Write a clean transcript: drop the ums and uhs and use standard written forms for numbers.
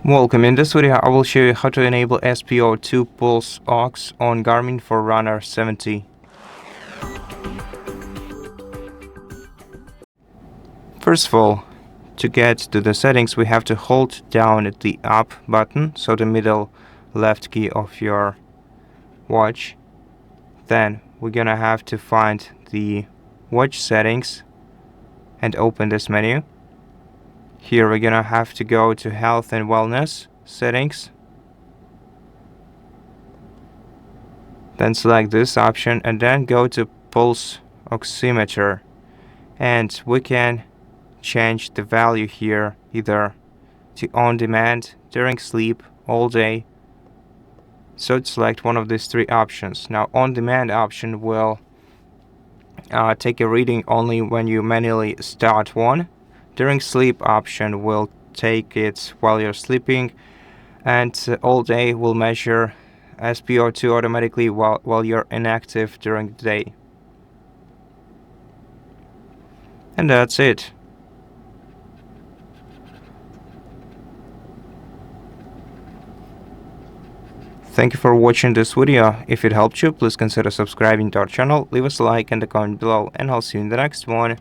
Welcome. In this video I will show you how to enable SpO2 Pulse Ox on GARMIN Forerunner 70. First of all, to get to the settings we have to hold down the up button, so the middle left key of your watch. Then we're gonna have to find the watch settings and open this menu. Here we're gonna have to go to Health and Wellness settings. Then select this option and then go to Pulse Oximeter. And we can change the value here either to on demand, during sleep, all day. So select one of these three options. Now on demand option will take a reading only when you manually start one. During sleep option will take it while you're sleeping, and all day will measure SpO2 automatically while you're inactive during the day. And that's it. Thank you for watching this video. If it helped you, please consider subscribing to our channel, leave us a like and a comment below, and I'll see you in the next one.